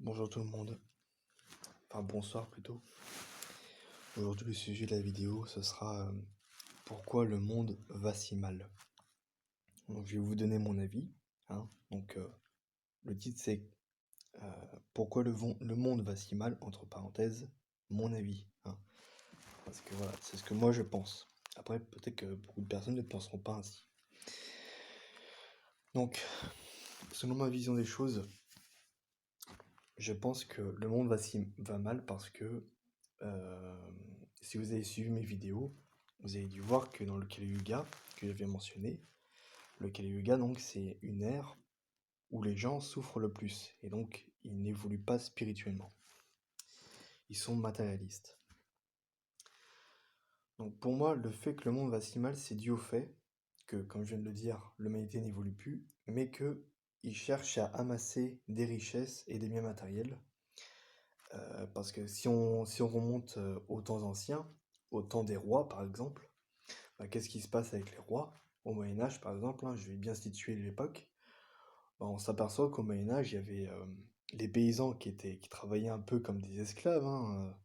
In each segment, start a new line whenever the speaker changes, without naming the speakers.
Bonjour tout le monde, enfin bonsoir plutôt. Aujourd'hui le sujet de la vidéo ce sera pourquoi le monde va si mal. Donc je vais vous donner mon avis, hein. Le titre c'est pourquoi le monde va si mal, entre parenthèses, mon avis, hein. Parce que voilà, c'est ce que moi je pense. Après peut-être que beaucoup de personnes ne penseront pas ainsi. Donc, selon ma vision des choses, je pense que le monde va mal parce que euh, si vous avez suivi mes vidéos, vous avez dû voir que dans le Kali Yuga, que j'avais mentionné, le Kali Yuga, donc, c'est une ère où les gens souffrent le plus, et donc ils n'évoluent pas spirituellement. Ils sont matérialistes. Donc pour moi, le fait que le monde va si mal, c'est dû au fait que, comme je viens de le dire, l'humanité n'évolue plus, mais qu'ils cherchent à amasser des richesses et des biens matériels. Parce que si on remonte aux temps anciens, au temps des rois par exemple, bah, qu'est-ce qui se passe avec les rois? Au Moyen Âge par exemple, hein, je vais bien situer l'époque. Bah, on s'aperçoit qu'au Moyen Âge, il y avait les paysans qui travaillaient un peu comme des esclaves, hein.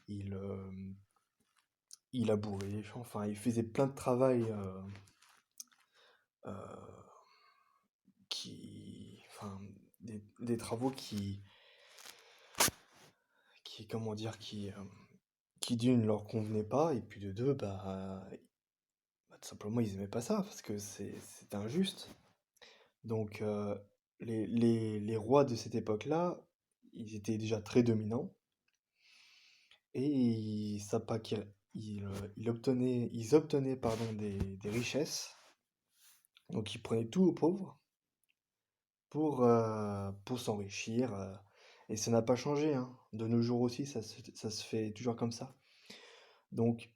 Ils, ils labouraient les champs, enfin ils faisaient plein de travail euh, enfin, des travaux comment dire, qui d'une leur convenaient pas, et puis de deux, tout simplement ils aimaient pas ça, parce que c'est injuste. Donc les rois de cette époque-là, ils étaient déjà très dominants, et ils obtenaient pardon, des richesses, donc ils prenaient tout aux pauvres pour s'enrichir, et ça n'a pas changé, hein. De nos jours aussi, ça se fait toujours comme ça. Donc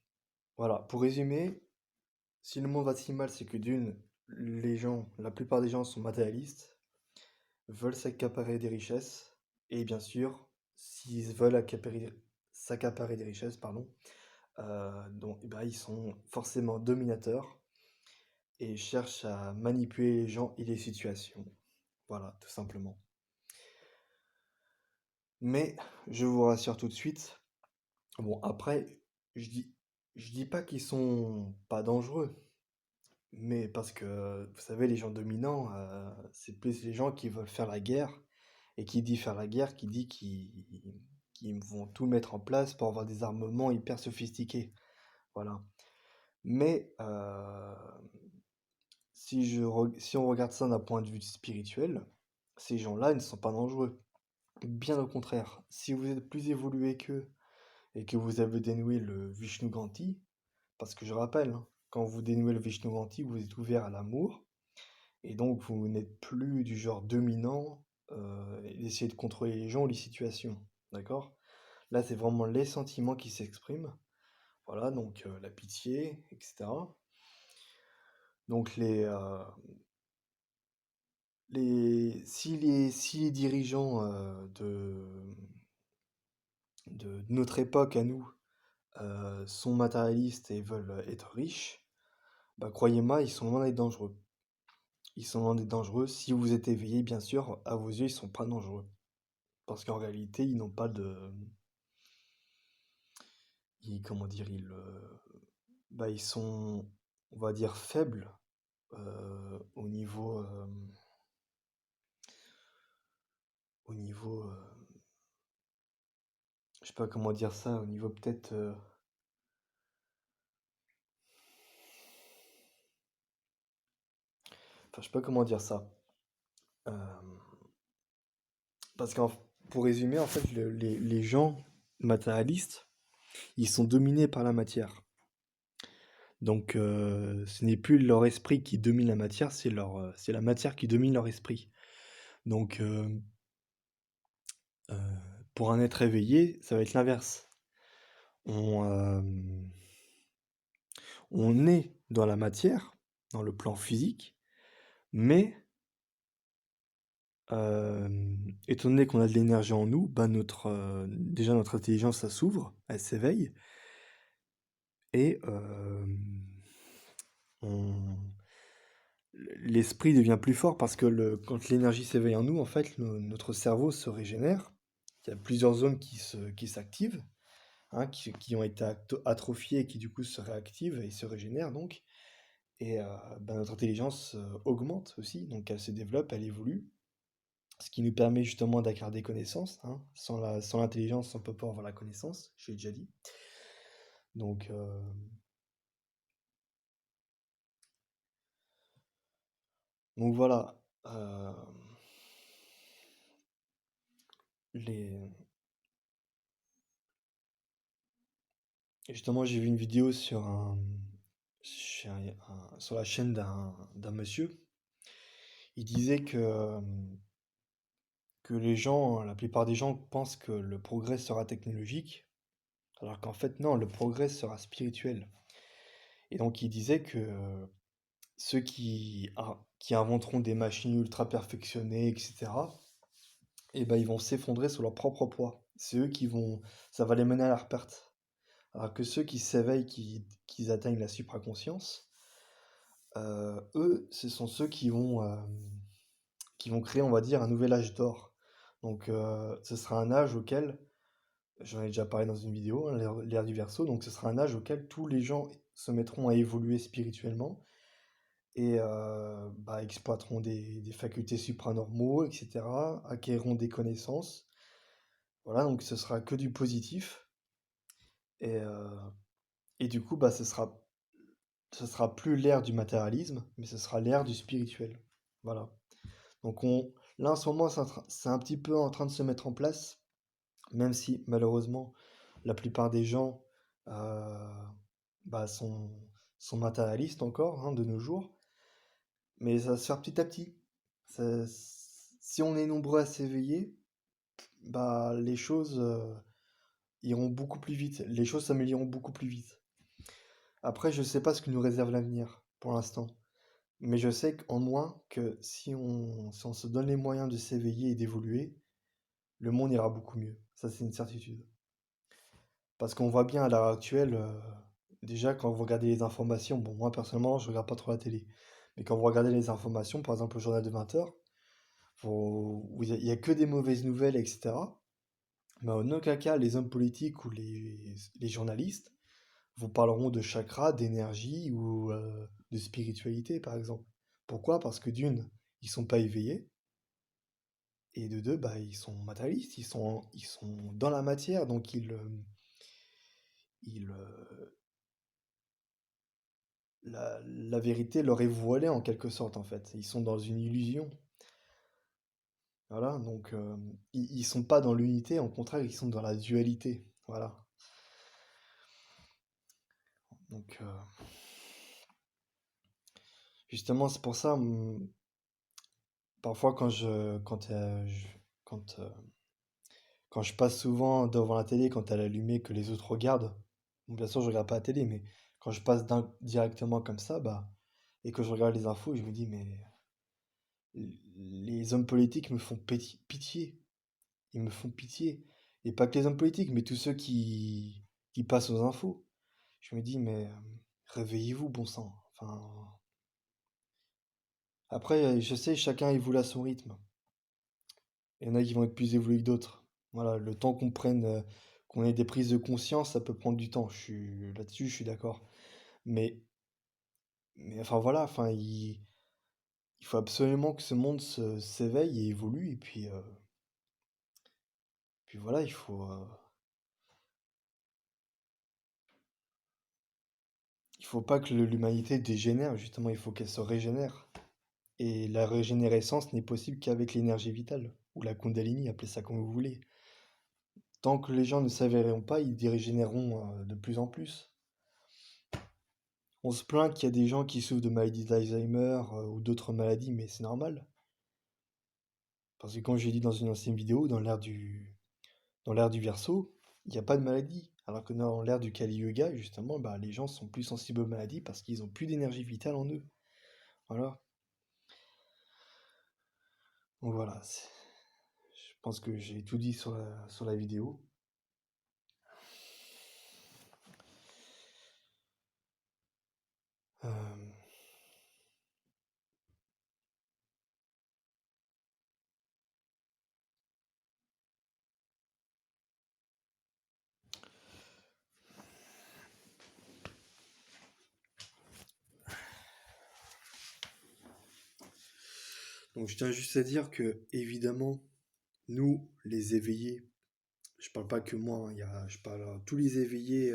voilà, pour résumer, si le monde va si mal, c'est que d'une, la plupart des gens sont matérialistes, veulent s'accaparer des richesses, et bien sûr, s'ils veulent s'accaparer des richesses, pardon, donc eh ben, ils sont forcément dominateurs et cherchent à manipuler les gens et les situations. Voilà, tout simplement. Mais je vous rassure tout de suite, bon après, je dis, je dis pas qu'ils sont pas dangereux, mais parce que, vous savez, les gens dominants, c'est plus les gens qui veulent faire la guerre, et qui dit faire la guerre, qui dit qu'ils vont tout mettre en place pour avoir des armements hyper sophistiqués. Voilà. Mais si on regarde ça d'un point de vue spirituel, ces gens-là, ils ne sont pas dangereux. Bien au contraire, si vous êtes plus évolué qu'eux et que vous avez dénoué le Vishnu-Ganti, parce que je rappelle, hein, quand vous dénouez le Vishnu-Ganti, vous êtes ouvert à l'amour, et donc vous n'êtes plus du genre dominant et d'essayer de contrôler les gens ou les situations. D'accord? Là, c'est vraiment les sentiments qui s'expriment. Voilà, donc la pitié, etc. Donc si les dirigeants de notre époque à nous sont matérialistes et veulent être riches, bah croyez-moi, ils sont loin d'être dangereux. Ils sont loin d'être dangereux. Si vous êtes éveillé, bien sûr, à vos yeux, ils sont pas dangereux. Parce qu'en réalité, ils n'ont pas de... comment dire, ils sont, on va dire, faibles au niveau... au niveau... je sais pas comment dire ça, au niveau peut-être... enfin, je sais pas comment dire ça. Euh, parce que pour résumer, en fait, les gens matérialistes, ils sont dominés par la matière. Donc, ce n'est plus leur esprit qui domine la matière, c'est la matière qui domine leur esprit. Donc, euh, pour un être éveillé, ça va être l'inverse. On, euh, on est dans la matière, dans le plan physique, mais euh, étant donné qu'on a de l'énergie en nous, bah déjà notre intelligence, ça s'ouvre, elle s'éveille, et on, l'esprit devient plus fort parce que quand l'énergie s'éveille en nous, en fait, notre cerveau se régénère. Il y a plusieurs zones qui s'activent, hein, qui ont été atrophiées et qui du coup se réactivent et se régénèrent donc. Et ben, notre intelligence augmente aussi, donc elle se développe, elle évolue, ce qui nous permet justement d'acquérir des connaissances, hein. Sans l'intelligence, on peut pas avoir la connaissance, j'ai déjà dit. Donc, donc voilà. Les... Justement, j'ai vu une vidéo sur la chaîne d'un monsieur. Il disait que la plupart des gens pensent que le progrès sera technologique, alors qu'en fait, non, le progrès sera spirituel. Et donc, il disait que ceux qui inventeront des machines ultra perfectionnées, etc., eh ben, ils vont s'effondrer sous leur propre poids. C'est eux ça va les mener à leur perte. Alors que ceux qui s'éveillent, qui atteignent la supraconscience, eux, ce sont ceux qui vont créer, on va dire, un nouvel âge d'or. Donc, ce sera un âge auquel, j'en ai déjà parlé dans une vidéo, hein, l'ère du Verseau, donc ce sera un âge auquel tous les gens se mettront à évoluer spirituellement et bah, exploiteront des facultés supranormaux, etc., acquériront des connaissances. Voilà, donc ce sera que du positif. Et, et du coup, bah, ce sera plus l'ère du matérialisme, mais ce sera l'ère du spirituel. Voilà. Donc là, en ce moment, c'est un petit peu en train de se mettre en place, même si malheureusement, la plupart des gens euh, bah, sont matérialistes encore, hein, de nos jours. Mais ça va se faire petit à petit. Ça- si on est nombreux à s'éveiller, bah, les choses iront beaucoup plus vite. Les choses s'amélioreront beaucoup plus vite. Après, je sais pas ce que nous réserve l'avenir pour l'instant. Mais je sais en moins que si on se donne les moyens de s'éveiller et d'évoluer, le monde ira beaucoup mieux. Ça, c'est une certitude. Parce qu'on voit bien à l'heure actuelle, déjà quand vous regardez les informations, bon, moi personnellement, je regarde pas trop la télé. Mais quand vous regardez les informations, par exemple le journal de 20 heures, où il y a que des mauvaises nouvelles, etc. Mais en aucun cas, les hommes politiques ou les journalistes vous parleront de chakra, d'énergie ou de spiritualité, par exemple. Pourquoi? Parce que d'une, ils sont pas éveillés, et de deux, bah, ils sont matérialistes, ils sont dans la matière, donc ils, la vérité leur est voilée en quelque sorte, en fait. Ils sont dans une illusion. Voilà, donc ils sont pas dans l'unité, au contraire, ils sont dans la dualité. Voilà. Donc, justement, c'est pour ça, parfois quand, quand je passe souvent devant la télé, quand elle est allumée, que les autres regardent, bon, bien sûr, je regarde pas la télé, mais quand je passe directement comme ça, bah, et que je regarde les infos, je me dis, mais les hommes politiques me font pitié. Ils me font pitié. Et pas que les hommes politiques, mais tous ceux qui passent aux infos. Je me dis, mais réveillez-vous, bon sang. Enfin, après, je sais, chacun évolue à son rythme. Il y en a qui vont être plus évolués que d'autres. Voilà, le temps qu'on ait des prises de conscience, ça peut prendre du temps. Là-dessus, je suis d'accord. Mais, mais enfin voilà, enfin, il faut absolument que ce monde s'éveille et évolue. Et puis voilà, il faut pas que l'humanité dégénère, justement, il faut qu'elle se régénère. Et la régénérescence n'est possible qu'avec l'énergie vitale, ou la Kundalini, appelez ça comme vous voulez. Tant que les gens ne s'éveilleront pas, ils dégénéreront de plus en plus. On se plaint qu'il y a des gens qui souffrent de maladies d'Alzheimer ou d'autres maladies, mais c'est normal. Parce que comme j'ai dit dans une ancienne vidéo, dans l'ère du Verseau, il n'y a pas de maladie. Alors que dans l'ère du Kali Yuga, justement, bah, les gens sont plus sensibles aux maladies parce qu'ils ont plus d'énergie vitale en eux. Voilà. Donc voilà, je pense que j'ai tout dit sur la vidéo. Euh, Donc je tiens juste à dire que, évidemment, nous, les éveillés, je parle pas que moi, hein, je parle à tous les éveillés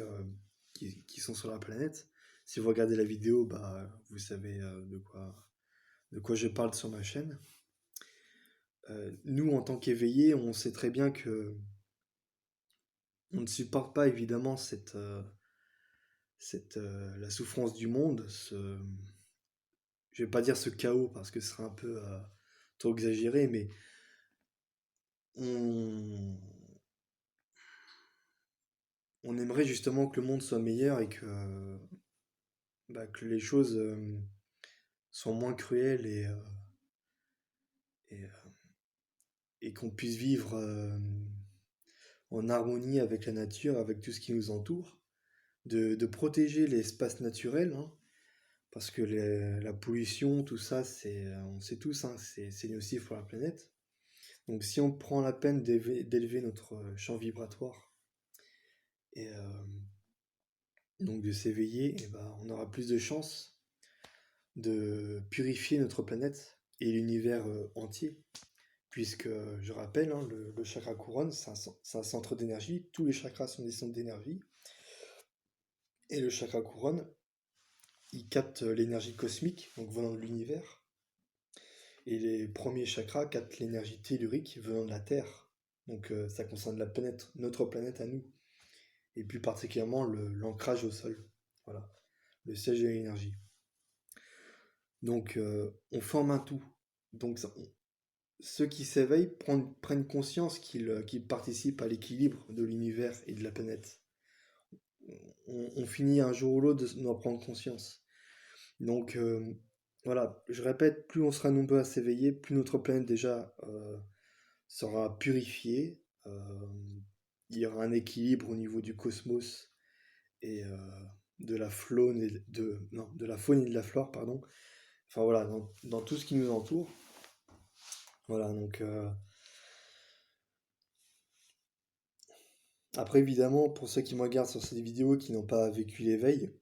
qui sont sur la planète. Si vous regardez la vidéo, bah, vous savez de quoi je parle sur ma chaîne. Nous, en tant qu'éveillés, on sait très bien que on ne supporte pas évidemment la souffrance du monde, je vais pas dire ce chaos parce que ce serait un peu trop exagéré, mais on, on aimerait justement que le monde soit meilleur et que les choses soient moins cruelles et, euh, et qu'on puisse vivre en harmonie avec la nature, avec tout ce qui nous entoure, de protéger l'espace naturel, hein, parce que la pollution, tout ça, on sait tous, hein, c'est nocif pour la planète. Donc si on prend la peine d'élever notre champ vibratoire et donc de s'éveiller, eh ben, on aura plus de chances de purifier notre planète et l'univers entier. Puisque, je rappelle, hein, le chakra couronne, c'est un centre d'énergie. Tous les chakras sont des centres d'énergie. Et le chakra couronne, il capte l'énergie cosmique, donc venant de l'univers. Et les premiers chakras captent l'énergie tellurique venant de la Terre. Donc ça concerne notre planète à nous. Et plus particulièrement l'ancrage au sol. Voilà, le siège de l'énergie. Donc on forme un tout. Donc ceux qui s'éveillent prennent conscience qu'ils participent à l'équilibre de l'univers et de la planète. On finit un jour ou l'autre d'en prendre conscience. Donc voilà, je répète, plus on sera nombreux à s'éveiller, plus notre planète déjà sera purifiée. Il y aura un équilibre au niveau du cosmos et de la faune de la faune et de la flore, pardon. Enfin voilà, dans tout ce qui nous entoure. Voilà, donc après évidemment, pour ceux qui me regardent sur cette vidéo qui n'ont pas vécu l'éveil,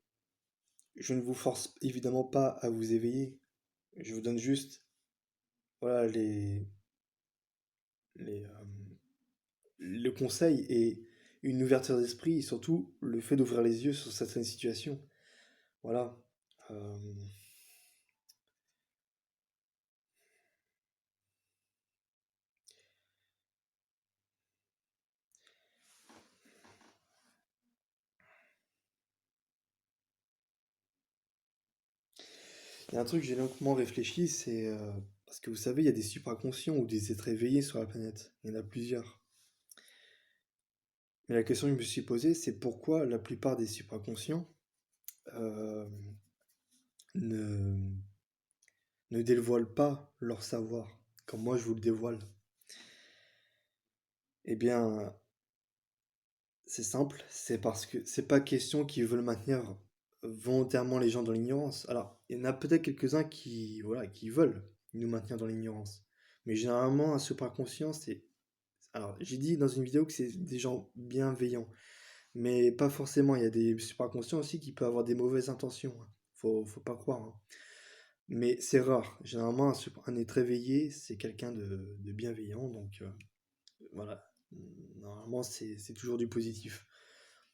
je ne vous force évidemment pas à vous éveiller. Je vous donne juste, voilà, le conseil et une ouverture d'esprit, et surtout le fait d'ouvrir les yeux sur certaines situations. Voilà. Euh, Il y a un truc que j'ai longuement réfléchi, c'est parce que vous savez, il y a des supraconscients ou des êtres éveillés sur la planète. Il y en a plusieurs. Mais la question que je me suis posée, c'est pourquoi la plupart des supraconscients euh, ne, ne dévoilent pas leur savoir, comme moi je vous le dévoile. Eh bien, c'est simple, c'est parce que c'est pas question qu'ils veulent maintenir volontairement les gens dans l'ignorance. Alors, il y en a peut-être quelques-uns qui, voilà, qui veulent nous maintenir dans l'ignorance. Mais généralement, un supraconscient, c'est... Alors, j'ai dit dans une vidéo que c'est des gens bienveillants, mais pas forcément. Il y a des supraconscients aussi qui peuvent avoir des mauvaises intentions, hein. Faut pas croire, hein. Mais c'est rare. Généralement, un être éveillé, c'est quelqu'un de bienveillant, donc voilà. Normalement, c'est toujours du positif.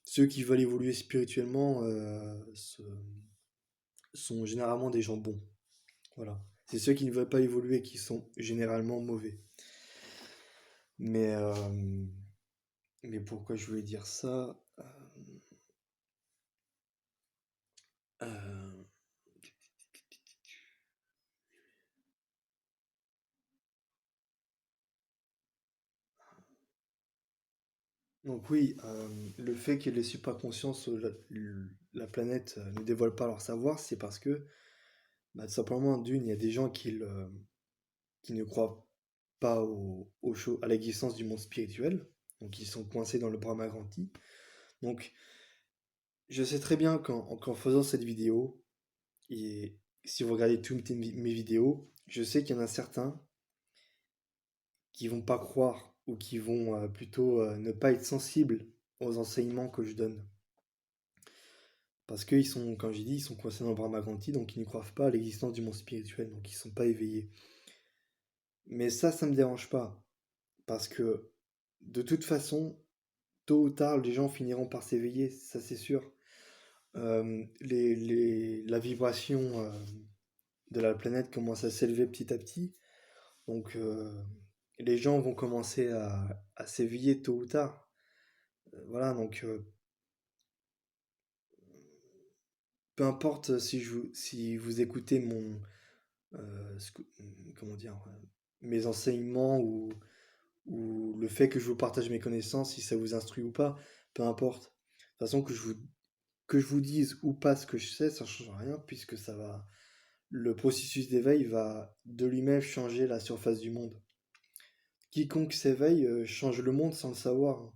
Ceux qui veulent évoluer spirituellement sont généralement des gens bons. Voilà. C'est ceux qui ne veulent pas évoluer qui sont généralement mauvais. Mais, euh, mais pourquoi je voulais dire ça Euh, Donc oui, le fait que les supraconscients sur la planète ne dévoilent pas leur savoir, c'est parce que, bah, tout simplement, d'une, il y a des gens qui ne croient pas à l'existence du monde spirituel, donc ils sont coincés dans le Brahmaganti. Donc je sais très bien qu'en faisant cette vidéo, et si vous regardez toutes mes vidéos, je sais qu'il y en a certains qui vont pas croire ou qui vont plutôt ne pas être sensibles aux enseignements que je donne. Parce qu'ils sont, comme j'ai dit, ils sont coincés dans le Brahmaganti, donc ils ne croient pas à l'existence du monde spirituel, donc ils ne sont pas éveillés. Mais ça me dérange pas. Parce que, de toute façon, tôt ou tard, les gens finiront par s'éveiller, ça c'est sûr. La vibration de la planète commence à s'élever petit à petit. Donc, les gens vont commencer à s'éveiller tôt ou tard. Voilà, donc peu importe si vous écoutez comment dire, mes enseignements ou le fait que je vous partage mes connaissances, si ça vous instruit ou pas, peu importe. De toute façon, que je vous dise ou pas ce que je sais, ça ne change rien puisque le processus d'éveil va de lui-même changer la surface du monde. Quiconque s'éveille change le monde sans le savoir, hein,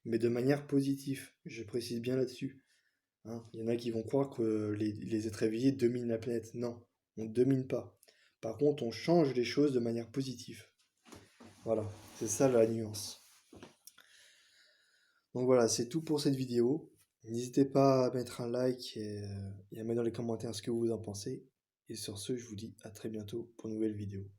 mais de manière positive, je précise bien là-dessus. Hein. Il y en a qui vont croire que les êtres éveillés dominent la planète. Non, on ne domine pas. Par contre, on change les choses de manière positive. Voilà, c'est ça la nuance. Donc voilà, c'est tout pour cette vidéo. N'hésitez pas à mettre un like et à mettre dans les commentaires ce que vous en pensez. Et sur ce, je vous dis à très bientôt pour une nouvelle vidéo.